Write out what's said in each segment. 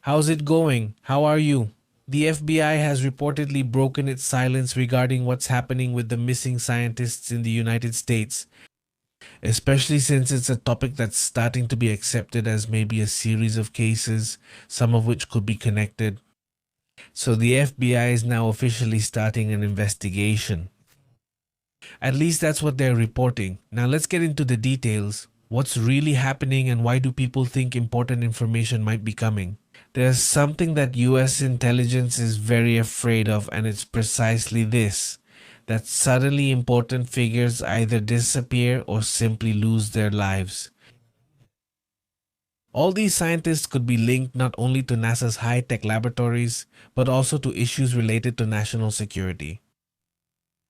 How's it going? How are you? The FBI has reportedly broken its silence regarding what's happening with the missing scientists in the United States, especially since it's a topic that's starting to be accepted as maybe a series of cases, some of which could be connected. So the FBI is now officially starting an investigation. At least that's what they're reporting. Now let's get into the details. What's really happening and why do people think important information might be coming? There's something that US intelligence is very afraid of, and it's precisely this: that suddenly important figures either disappear or simply lose their lives. All these scientists could be linked not only to NASA's high-tech laboratories, but also to issues related to national security.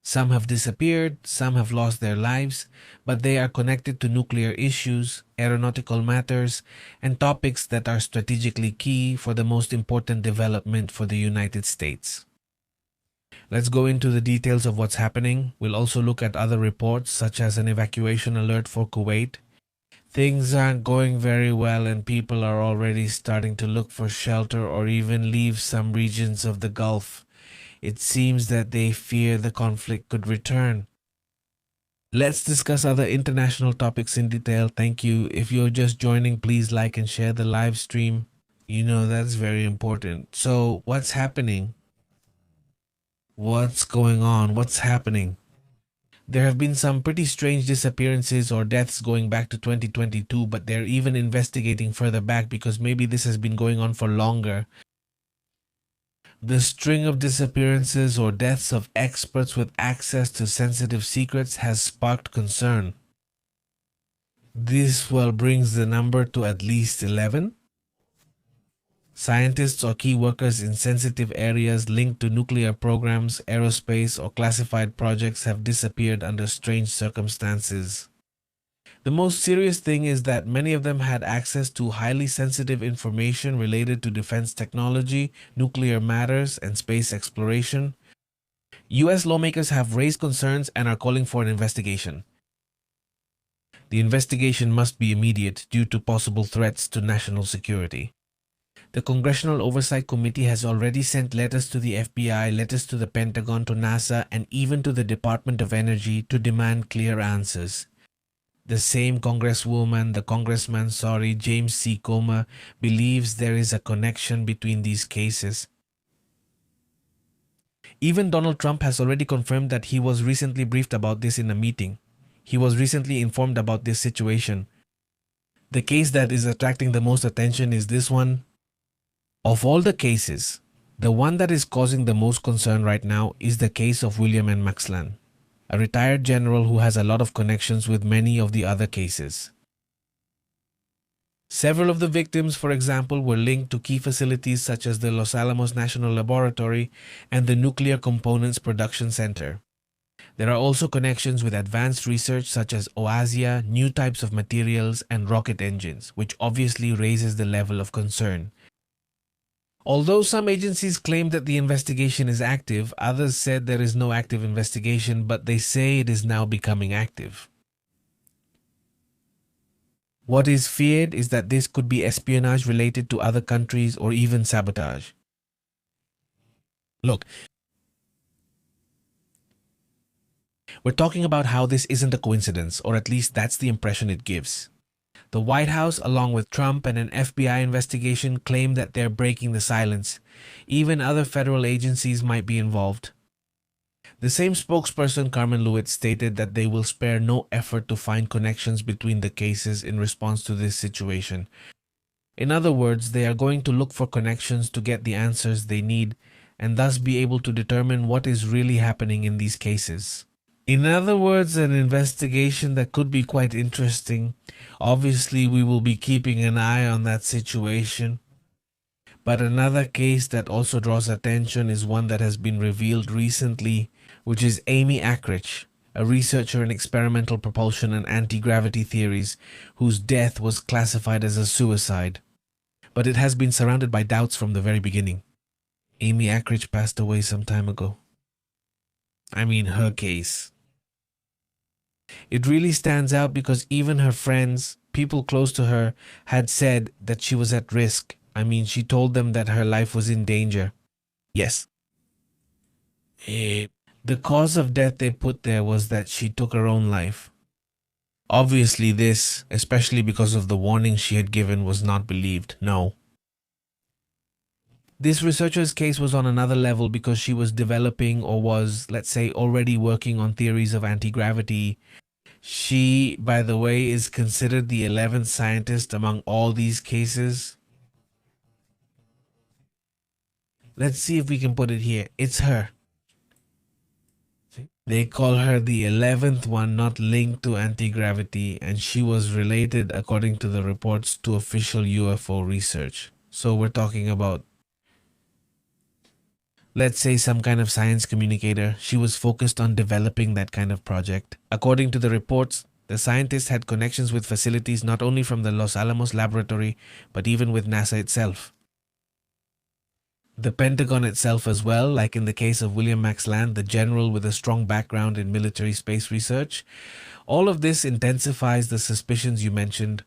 Some have disappeared, some have lost their lives, but they are connected to nuclear issues, aeronautical matters, and topics that are strategically key for the most important development for the United States. Let's go into the details of what's happening. We'll also look at other reports, such as an evacuation alert for Kuwait. Things aren't going very well and people are already starting to look for shelter or even leave some regions of the Gulf. It seems that they fear the conflict could return. Let's discuss other international topics in detail. Thank you. If you're just joining, please like and share the live stream. That's very important. So, what's happening? What's going on? What's happening? There have been some pretty strange disappearances or deaths going back to 2022, but they're even investigating further back because maybe this has been going on for longer. The string of disappearances or deaths of experts with access to sensitive secrets has sparked concern. This brings the number to at least 11. Scientists or key workers in sensitive areas linked to nuclear programs, aerospace, or classified projects have disappeared under strange circumstances. The most serious thing is that many of them had access to highly sensitive information related to defense technology, nuclear matters, and space exploration. US lawmakers have raised concerns and are calling for an investigation. The investigation must be immediate due to possible threats to national security. The Congressional Oversight Committee has already sent letters to the FBI, letters to the Pentagon, to NASA, and even to the Department of Energy to demand clear answers. The same congressman, James C. Comer, believes there is a connection between these cases. Even Donald Trump has already confirmed that he was recently briefed about this in a meeting. He was recently informed about this situation. The case that is attracting the most attention is this one. Of all the cases, the one that is causing the most concern right now is the case of William N. Maxlan, a retired general who has a lot of connections with many of the other cases. Several of the victims, for example, were linked to key facilities such as the Los Alamos National Laboratory and the Nuclear Components Production Center. There are also connections with advanced research such as OASIA, new types of materials, and rocket engines, which obviously raises the level of concern. Although some agencies claim that the investigation is active, others said there is no active investigation, but they say it is now becoming active. What is feared is that this could be espionage related to other countries or even sabotage. Look, we're talking about how this isn't a coincidence, or at least that's the impression it gives. The White House, along with Trump and an FBI investigation, claim that they're breaking the silence. Even other federal agencies might be involved. The same spokesperson, Carmen Lewis, stated that they will spare no effort to find connections between the cases in response to this situation. In other words, they are going to look for connections to get the answers they need and thus be able to determine what is really happening in these cases. In other words, an investigation that could be quite interesting. Obviously, we will be keeping an eye on that situation. But another case that also draws attention is one that has been revealed recently, which is Amy Ackrich, a researcher in experimental propulsion and anti-gravity theories, whose death was classified as a suicide. But it has been surrounded by doubts from the very beginning. Amy Ackrich passed away some time ago. I mean, her case. It really stands out because even her friends, people close to her, had said that she was at risk, I mean, she told them that her life was in danger. Yes. The cause of death they put there was that she took her own life. Obviously, this, especially because of the warning she had given, was not believed. No. This researcher's case was on another level because she was developing or was, let's say, already working on theories of anti-gravity. She, by the way, is considered the 11th scientist among all these cases. Let's see if we can put it here. It's her. They call her the 11th one not linked to anti-gravity, and she was related, according to the reports, to official UFO research. So we're talking about, let's say, some kind of science communicator. She was focused on developing that kind of project. According to the reports, the scientist had connections with facilities not only from the Los Alamos laboratory, but even with NASA itself. The Pentagon itself as well, like in the case of William Max Land, the general with a strong background in military space research. All of this intensifies the suspicions you mentioned.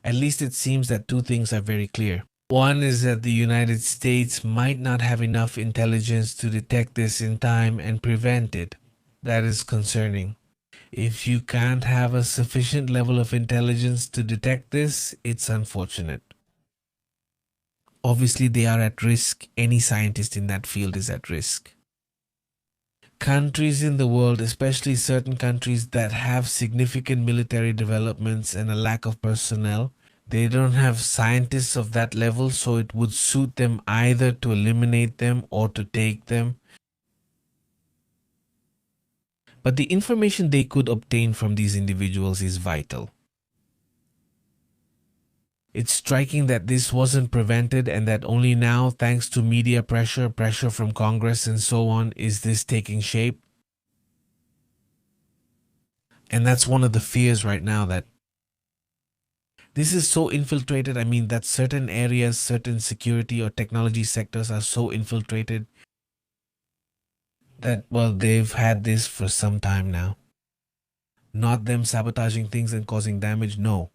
At least it seems that two things are very clear. One is that the United States might not have enough intelligence to detect this in time and prevent it. That is concerning. If you can't have a sufficient level of intelligence to detect this, it's unfortunate. Obviously, they are at risk. Any scientist in that field is at risk. Countries in the world, especially certain countries that have significant military developments and a lack of personnel, they don't have scientists of that level, so it would suit them either to eliminate them or to take them. But the information they could obtain from these individuals is vital. It's striking that this wasn't prevented and that only now, thanks to media pressure, pressure from Congress and so on, is this taking shape. And that's one of the fears right now, that this is so infiltrated. I mean, that certain areas, certain security or technology sectors are so infiltrated that, well, they've had this for some time now. Not them sabotaging things and causing damage, no.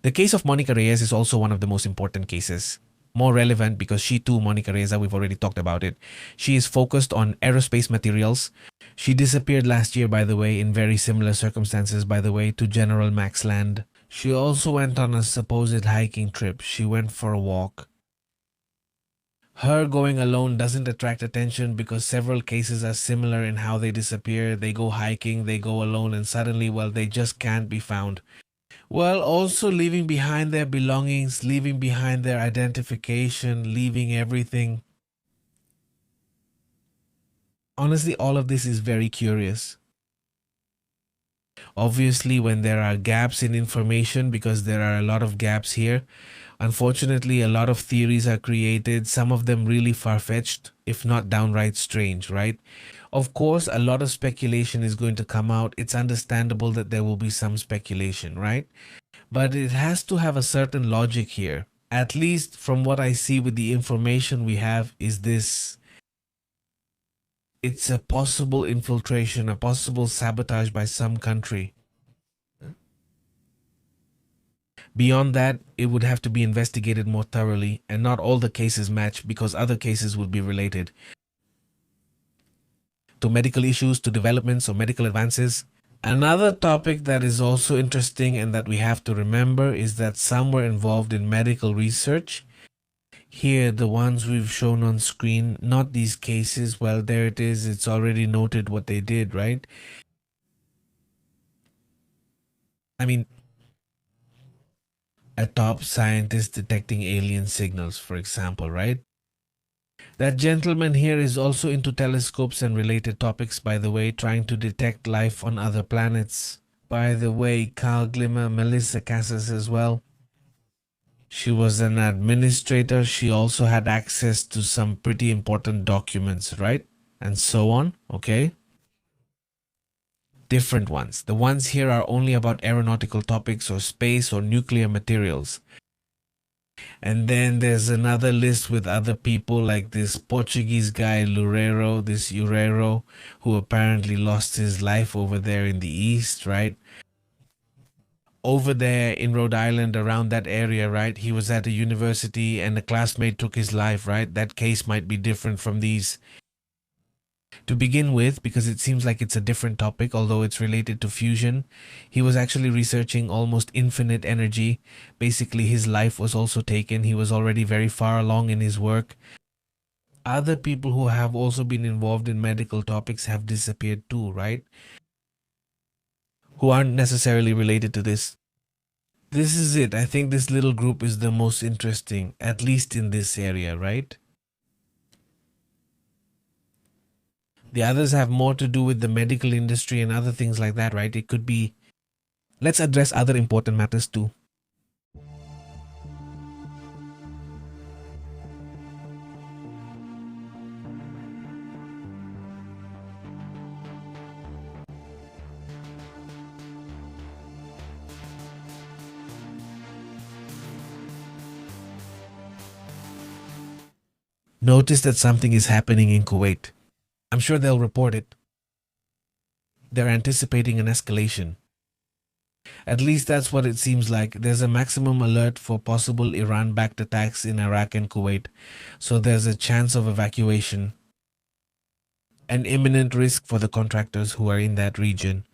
The case of Monica Reyes is also one of the most important cases. More relevant because she too, Monica Reyes, we've already talked about it. She is focused on aerospace materials. She disappeared last year, by the way, in very similar circumstances, by the way, to General Max Land. She also went on a supposed hiking trip. She went for a walk. Her going alone doesn't attract attention because several cases are similar in how they disappear. They go hiking, they go alone, and suddenly, well, they just can't be found. Well, also leaving behind their belongings, leaving behind their identification, leaving everything. Honestly, all of this is very curious. Obviously, when there are gaps in information, because there are a lot of gaps here, unfortunately, a lot of theories are created, some of them really far-fetched, if not downright strange, right? Of course, a lot of speculation is going to come out. It's understandable that there will be some speculation, right? But it has to have a certain logic here. At least from what I see with the information we have, is this: it's a possible infiltration, a possible sabotage by some country. Beyond that, it would have to be investigated more thoroughly, and not all the cases match because other cases would be related to medical issues, to developments or medical advances. Another topic that is also interesting and that we have to remember is that some were involved in medical research. Here, the ones we've shown on screen, not these cases. Well, there it is. It's already noted what they did, right? I mean, a top scientist detecting alien signals, for example, right? That gentleman here is also into telescopes and related topics, by the way, trying to detect life on other planets. By the way, Carl Glimmer, Melissa Cassis as well. She was an administrator. She also had access to some pretty important documents, right? And so on, okay? Different ones. The ones here are only about aeronautical topics or space or nuclear materials. And then there's another list with other people like this Portuguese guy Loureiro, this Ureiro, who apparently lost his life over there in the east, right? over there in Rhode Island, around that area, right? He was at a university and a classmate took his life, right? That case might be different from these to begin with, because it seems like it's a different topic, although it's related to fusion. He was actually researching almost infinite energy. Basically, his life was also taken. He was already very far along in his work. Other people who have also been involved in medical topics have disappeared too, right? Who aren't necessarily related to this. This is it. I think this little group is the most interesting, at least in this area, right? The others have more to do with the medical industry and other things like that, right? It could be. Let's address other important matters too. Notice that something is happening in Kuwait. I'm sure they'll report it. They're anticipating an escalation. At least that's what it seems like. There's a maximum alert for possible Iran-backed attacks in Iraq and Kuwait, so there's a chance of evacuation. An imminent risk for the contractors who are in that region.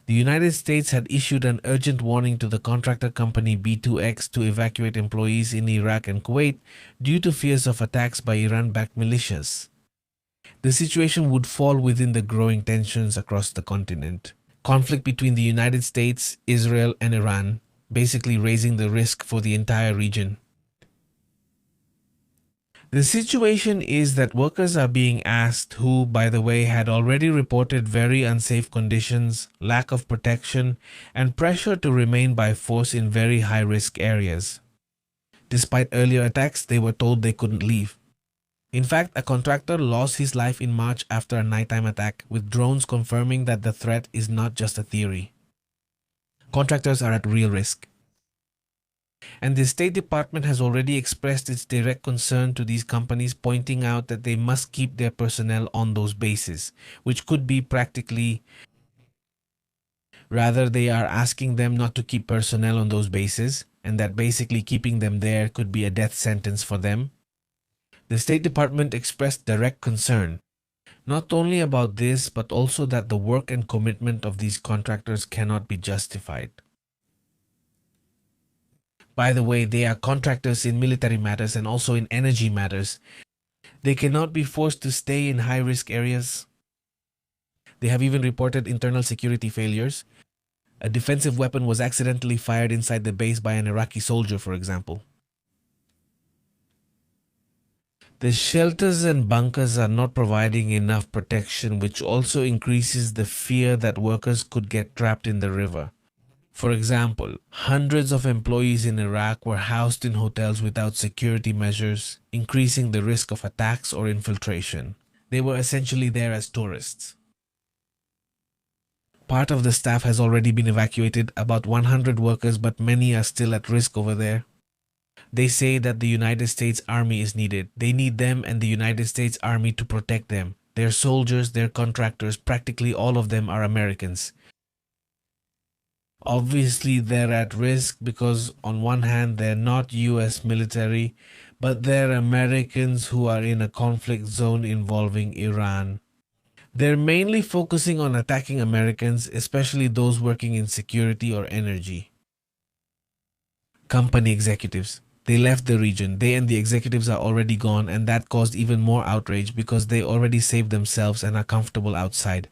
The United States had issued an urgent warning to the contractor company B2X to evacuate employees in Iraq and Kuwait due to fears of attacks by Iran-backed militias. The situation would fall within the growing tensions across the continent. Conflict between the United States, Israel, and Iran, basically raising the risk for the entire region. The situation is that workers are being asked, who, by the way, had already reported very unsafe conditions, lack of protection, and pressure to remain by force in very high-risk areas. Despite earlier attacks, they were told they couldn't leave. In fact, a contractor lost his life in March after a nighttime attack, with drones confirming that the threat is not just a theory. Contractors are at real risk. And the State Department has already expressed its direct concern to these companies, pointing out that they must keep their personnel on those bases, which could be practically. Rather, they are asking them not to keep personnel on those bases, and that basically keeping them there could be a death sentence for them. The State Department expressed direct concern, not only about this, but also that the work and commitment of these contractors cannot be justified. By the way, they are contractors in military matters and also in energy matters. They cannot be forced to stay in high-risk areas. They have even reported internal security failures. A defensive weapon was accidentally fired inside the base by an Iraqi soldier, for example. The shelters and bunkers are not providing enough protection, which also increases the fear that workers could get trapped in the river. For example, hundreds of employees in Iraq were housed in hotels without security measures, increasing the risk of attacks or infiltration. They were essentially there as tourists. Part of the staff has already been evacuated, about 100 workers, but many are still at risk over there. They say that the United States Army is needed. They need them and the United States Army to protect them. They're soldiers, they're contractors, practically all of them are Americans. Obviously, they're at risk because on one hand, they're not US military, but they're Americans who are in a conflict zone involving Iran. They're mainly focusing on attacking Americans, especially those working in security or energy. Company executives. They left the region. They and the executives are already gone, and that caused even more outrage because they already saved themselves and are comfortable outside.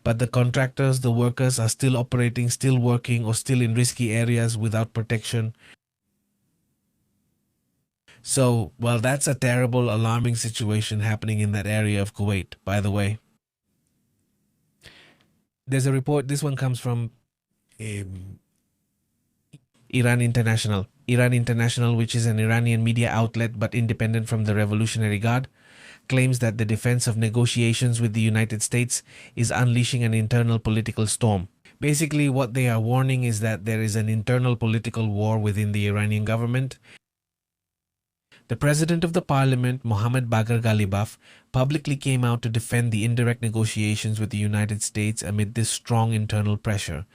But the contractors, the workers are still operating, still working, or still in risky areas without protection. So, well, that's a terrible, alarming situation happening in that area of Kuwait, by the way. There's a report, this one comes from Iran International. Iran International, which is an Iranian media outlet but independent from the Revolutionary Guard, claims that the defense of negotiations with the United States is unleashing an internal political storm. Basically, what they are warning is that there is an internal political war within the Iranian government. The president of the parliament, Mohammad Bagher Ghalibaf, publicly came out to defend the indirect negotiations with the United States amid this strong internal pressure.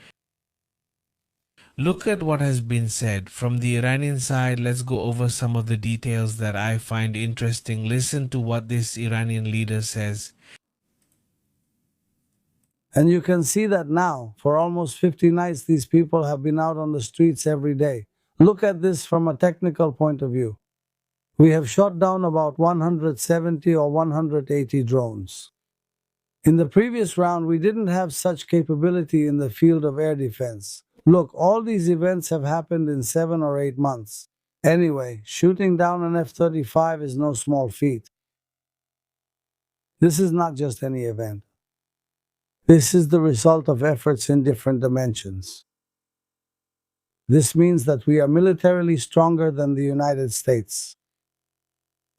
Look at what has been said. From the Iranian side, let's go over some of the details that I find interesting. Listen to what this Iranian leader says. And you can see that now. For almost 50 nights, these people have been out on the streets every day. Look at this from a technical point of view. We have shot down about 170 or 180 drones. In the previous round, we didn't have such capability in the field of air defense. Look, all these events have happened in 7 or 8 months. Anyway, shooting down an F 35 is no small feat. This is not just any event. This is the result of efforts in different dimensions. This means that we are militarily stronger than the United States.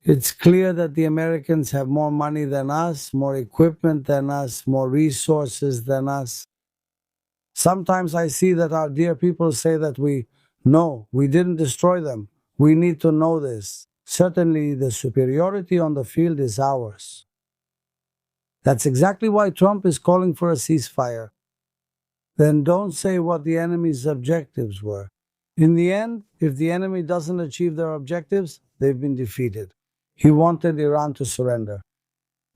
It's clear that the Americans have more money than us, more equipment than us, more resources than us. Sometimes I see that our dear people say that we didn't destroy them. We need to know this. Certainly, the superiority on the field is ours. That's exactly why Trump is calling for a ceasefire. Then don't say what the enemy's objectives were. In the end, if the enemy doesn't achieve their objectives, they've been defeated. He wanted Iran to surrender.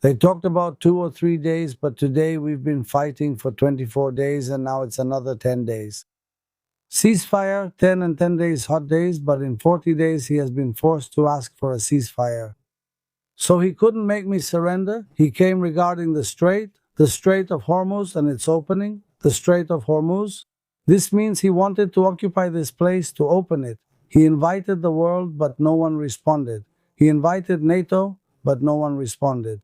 They talked about 2 or 3 days, but today we've been fighting for 24 days and now it's another 10 days. Ceasefire, 10 and 10 days hot days, but in 40 days he has been forced to ask for a ceasefire. So he couldn't make me surrender. He came regarding the Strait of Hormuz and its opening, the Strait of Hormuz. This means he wanted to occupy this place to open it. He invited the world, but no one responded. He invited NATO, but no one responded.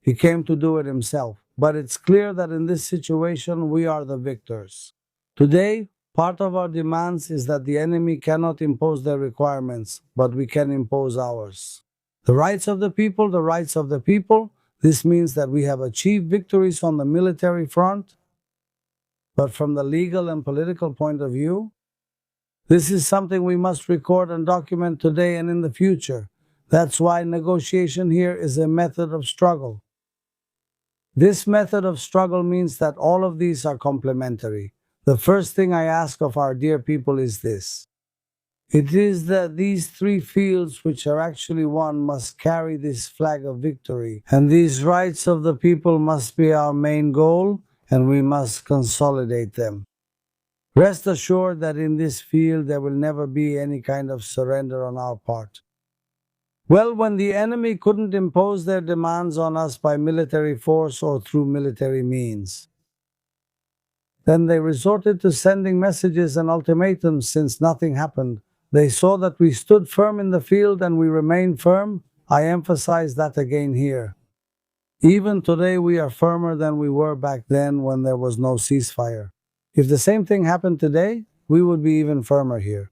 He came to do it himself. But it's clear that in this situation, we are the victors. Today, part of our demands is that the enemy cannot impose their requirements, but we can impose ours. The rights of the people, the rights of the people. This means that we have achieved victories on the military front, but from the legal and political point of view, this is something we must record and document today and in the future. That's why negotiation here is a method of struggle. This method of struggle means that all of these are complementary. The first thing I ask of our dear people is this. It is that these three fields, which are actually one, must carry this flag of victory. And these rights of the people must be our main goal, and we must consolidate them. Rest assured that in this field there will never be any kind of surrender on our part. Well, when the enemy couldn't impose their demands on us by military force or through military means, then they resorted to sending messages and ultimatums since nothing happened. They saw that we stood firm in the field and we remained firm. I emphasize that again here. Even today, we are firmer than we were back then when there was no ceasefire. If the same thing happened today, we would be even firmer here.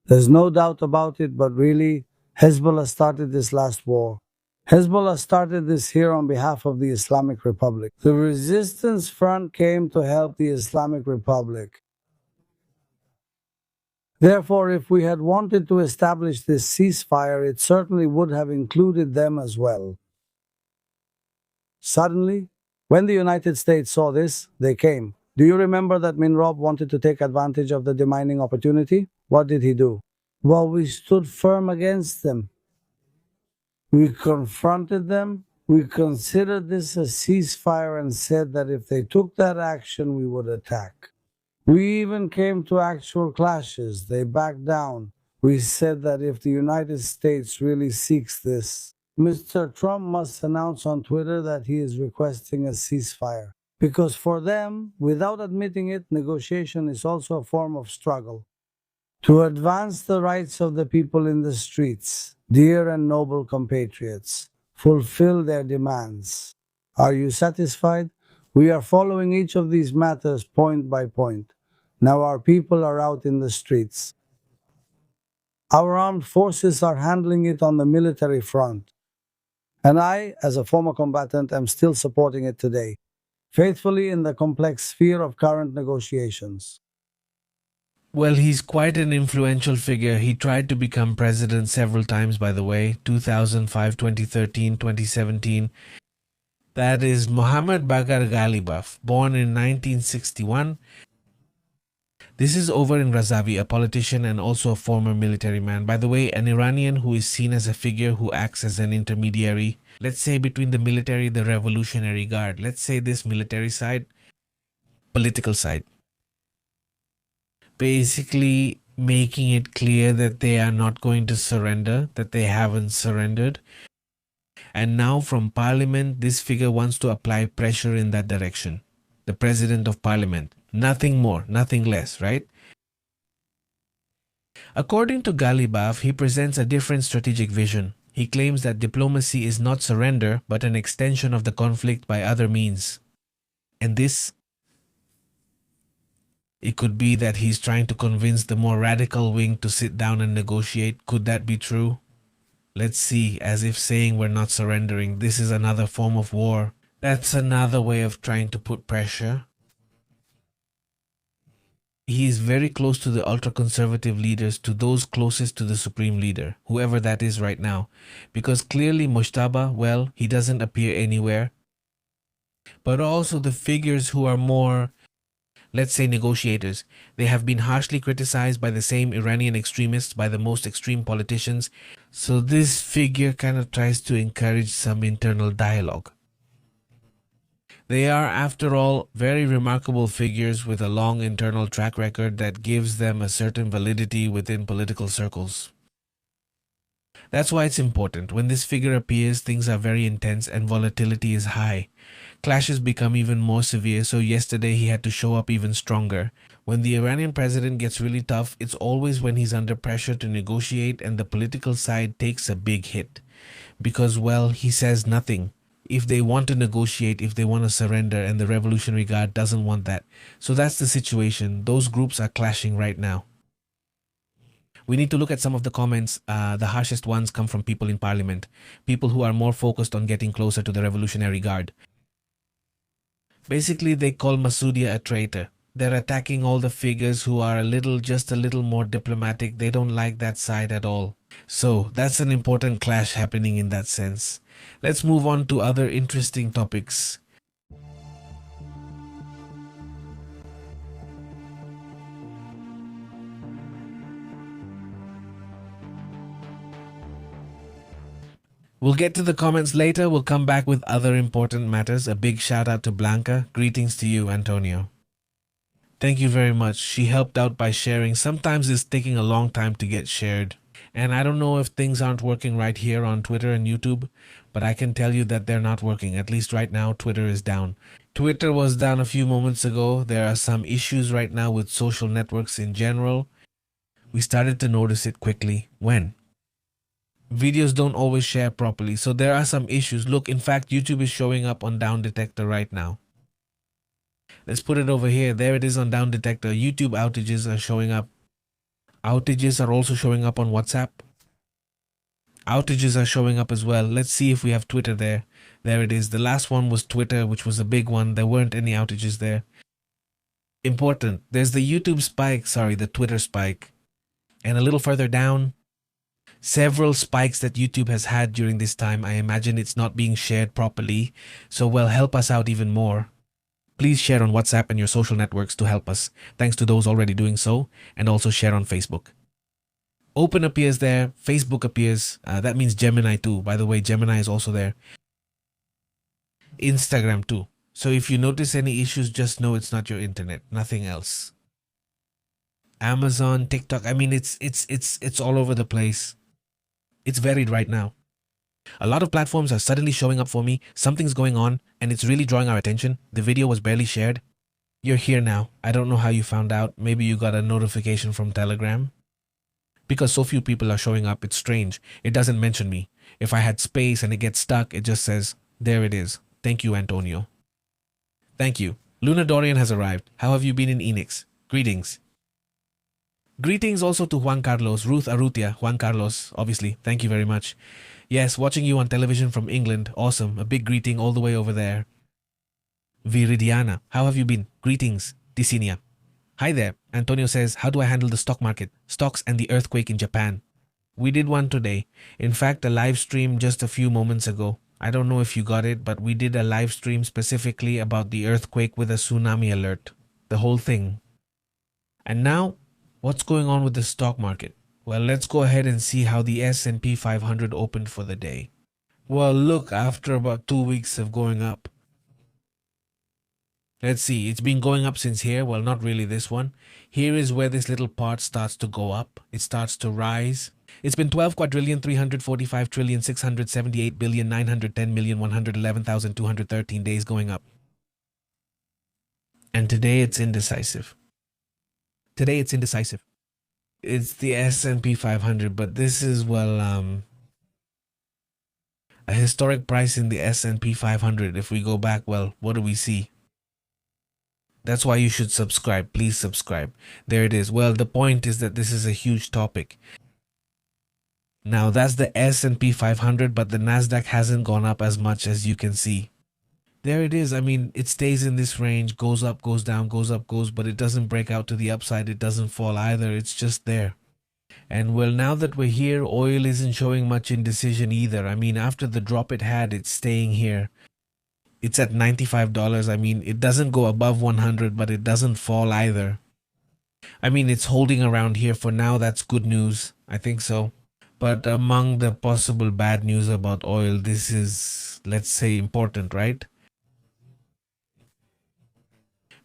There's no doubt about it, but really, Hezbollah started this last war. Hezbollah started this here on behalf of the Islamic Republic. The resistance front came to help the Islamic Republic. Therefore, if we had wanted to establish this ceasefire, it certainly would have included them as well. Suddenly, when the United States saw this, they came. Do you remember that Minrob wanted to take advantage of the demining opportunity? What did he do? Well, we stood firm against them. We confronted them. We considered this a ceasefire and said that if they took that action, we would attack. We even came to actual clashes. They backed down. We said that if the United States really seeks this, Mr. Trump must announce on Twitter that he is requesting a ceasefire. Because for them, without admitting it, negotiation is also a form of struggle. To advance the rights of the people in the streets, dear and noble compatriots, fulfill their demands. Are you satisfied? We are following each of these matters point by point. Now our people are out in the streets. Our armed forces are handling it on the military front. And I, as a former combatant, am still supporting it today, faithfully in the complex sphere of current negotiations. Well, he's quite an influential figure. He tried to become president several times, by the way, 2005, 2013, 2017. That is Mohammad Bagar Ghalibaf, born in 1961. This is over in Razavi, a politician and also a former military man. By the way, an Iranian who is seen as a figure who acts as an intermediary, let's say between the military, the revolutionary guard. Let's say this military side, political side. Basically making it clear that they are not going to surrender, that they haven't surrendered. And now from parliament, this figure wants to apply pressure in that direction. The president of parliament. Nothing more, nothing less, right? According to Galibaf, he presents a different strategic vision. He claims that diplomacy is not surrender, but an extension of the conflict by other means. And this, it could be that he's trying to convince the more radical wing to sit down and negotiate. Could that be true? Let's see, as if saying we're not surrendering. This is another form of war. That's another way of trying to put pressure. He is very close to the ultra-conservative leaders, to those closest to the supreme leader, whoever that is right now. Because clearly Mojtaba, well, he doesn't appear anywhere. But also the figures who are more, let's say, negotiators. They have been harshly criticized by the same Iranian extremists, by the most extreme politicians. So this figure kind of tries to encourage some internal dialogue. They are, after all, very remarkable figures with a long internal track record that gives them a certain validity within political circles. That's why it's important. When this figure appears, things are very intense and volatility is high. Clashes become even more severe, so yesterday he had to show up even stronger. When the Iranian president gets really tough, it's always when he's under pressure to negotiate and the political side takes a big hit. Because, well, he says nothing. If they want to negotiate, if they want to surrender, and the Revolutionary Guard doesn't want that. So that's the situation. Those groups are clashing right now. We need to look at some of the comments. The harshest ones come from people in parliament, people who are more focused on getting closer to the Revolutionary Guard. Basically, they call Masoudia a traitor. They're attacking all the figures who are just a little more diplomatic. They don't like that side at all. So that's an important clash happening in that sense. Let's move on to other interesting topics. We'll get to the comments later. We'll come back with other important matters. A big shout out to Blanca. Greetings to you, Antonio. Thank you very much. She helped out by sharing. Sometimes it's taking a long time to get shared. And I don't know if things aren't working right here on Twitter and YouTube, but I can tell you that they're not working. At least right now, Twitter is down. Twitter was down a few moments ago. There are some issues right now with social networks in general. We started to notice it quickly. When? Videos don't always share properly, so there are some issues. Look, in fact, YouTube is showing up on Down Detector right now. Let's put it over here. There it is on Down Detector. YouTube outages are showing up. Outages are also showing up on WhatsApp. Outages are showing up as well. Let's see if we have Twitter there. There it is. The last one was Twitter, which was a big one. There weren't any outages there. Important. There's the YouTube spike, the Twitter spike. And a little further down, several spikes that YouTube has had during this time. I imagine it's not being shared properly. So, well, help us out even more. Please share on WhatsApp and your social networks to help us. Thanks to those already doing so. And also share on Facebook. Open appears there. Facebook appears. That means Gemini too. By the way, Gemini is also there. Instagram too. So if you notice any issues, just know it's not your internet. Nothing else. Amazon, TikTok. I mean, it's all over the place. It's varied right now. A lot of platforms are suddenly showing up for me. Something's going on, and it's really drawing our attention. The video was barely shared. You're here now. I don't know how you found out. Maybe you got a notification from Telegram. Because so few people are showing up, it's strange. It doesn't mention me. If I had space and it gets stuck, it just says, there it is. Thank you, Antonio. Thank you. Luna Dorian has arrived. How have you been in Enix? Greetings. Greetings also to Juan Carlos, Ruth Arutia, Juan Carlos, obviously. Thank you very much. Yes, watching you on television from England. Awesome. A big greeting all the way over there. Viridiana, how have you been? Greetings. Ticinia. Hi there. Antonio says, how do I handle the stock market, stocks and the earthquake in Japan? We did one today. In fact, a live stream just a few moments ago. I don't know if you got it, but we did a live stream specifically about the earthquake with a tsunami alert. The whole thing. And now, what's going on with the stock market? Well, let's go ahead and see how the S&P 500 opened for the day. Well, look, after about 2 weeks of going up, let's see, it's been going up since here. Well, not really this one. Here is where this little part starts to go up. It starts to rise. It's been 12 quadrillion 345 trillion 678 billion 910 million 111,213 days going up. And today it's indecisive. Today it's indecisive. It's the S&P 500, but this is, well, a historic price in the S&P 500. If we go back, well, what do we see? That's why you should subscribe. Please subscribe. There it is. Well, the point is that this is a huge topic. Now, that's the S&P 500, but the Nasdaq hasn't gone up as much as you can see. There it is. I mean, it stays in this range, goes up, goes down, goes up, goes, but it doesn't break out to the upside. It doesn't fall either. It's just there. And well, now that we're here, oil isn't showing much indecision either. I mean, after the drop it had, it's staying here. It's at $95. I mean, it doesn't go above 100, but it doesn't fall either. I mean, it's holding around here for now. That's good news. I think so. But among the possible bad news about oil, this is, let's say, important, right?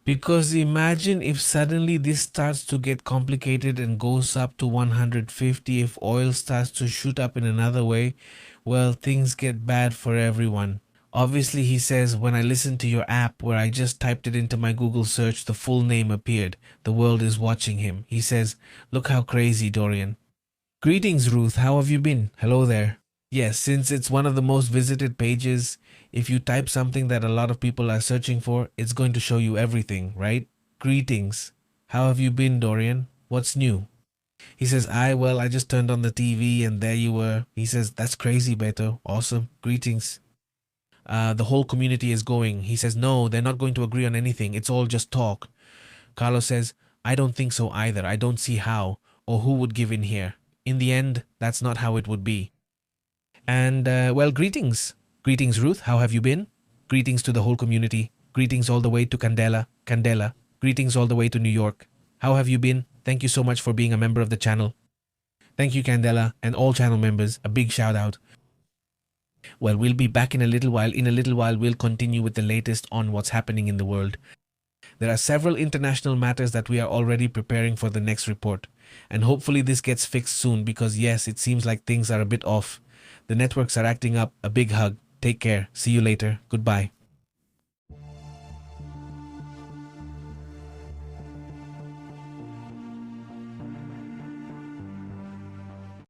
Because imagine if suddenly this starts to get complicated and goes up to 150, if oil starts to shoot up in another way, well, things get bad for everyone. Obviously, he says, when I listened to your app where I just typed it into my Google search, the full name appeared. The world is watching him. He says, look how crazy, Dorian. Greetings, Ruth. How have you been? Hello there. Yes, since it's one of the most visited pages, if you type something that a lot of people are searching for, it's going to show you everything, right? Greetings. How have you been, Dorian? What's new? He says, well, I just turned on the TV and there you were. He says, that's crazy, Beto. Awesome. Greetings. The whole community is going. He says, no, they're not going to agree on anything. It's all just talk. Carlos says, I don't think so either. I don't see how or who would give in here. In the end, that's not how it would be. And, well, greetings. Greetings, Ruth. How have you been? Greetings to the whole community. Greetings all the way to Candela. Candela. Greetings all the way to New York. How have you been? Thank you so much for being a member of the channel. Thank you, Candela, and all channel members. A big shout out. Well, we'll be back in a little while. In a little while, we'll continue with the latest on what's happening in the world. There are several international matters that we are already preparing for the next report. And hopefully this gets fixed soon because, yes, it seems like things are a bit off. The networks are acting up. A big hug. Take care. See you later. Goodbye.